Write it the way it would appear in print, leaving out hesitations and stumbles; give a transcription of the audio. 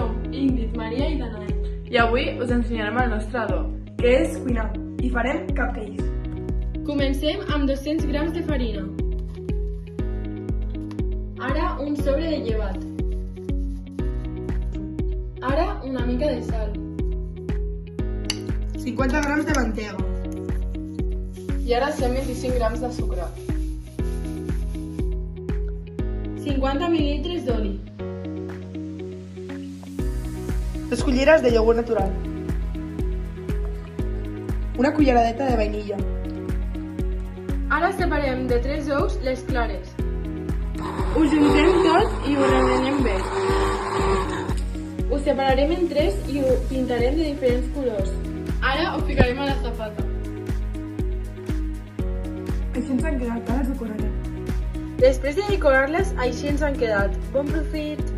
Som Ingrid, Maria i Danae. I avui us ensenyarem el nostre do, que és cuinar, i farem cupcakes. Comencem amb 200 grams de farina. Ara un sobre de llevat. Ara una mica de sal. 50 grams de mantega. i ara 125 grams de sucre. 50 mil·lilitres d'oli. 2 culleres de iogurt natural. Una culleradeta de vainilla. Ara separem de 3 ous les clares. Ho juntem tot i ho remenem bé. Ho separarem en 3 i ho pintarem de diferents colors. Ara ho ficarem a la safata. Així ens han quedat, ara les decorarem. Després de decorar-les, així ens han quedat. Bon profit!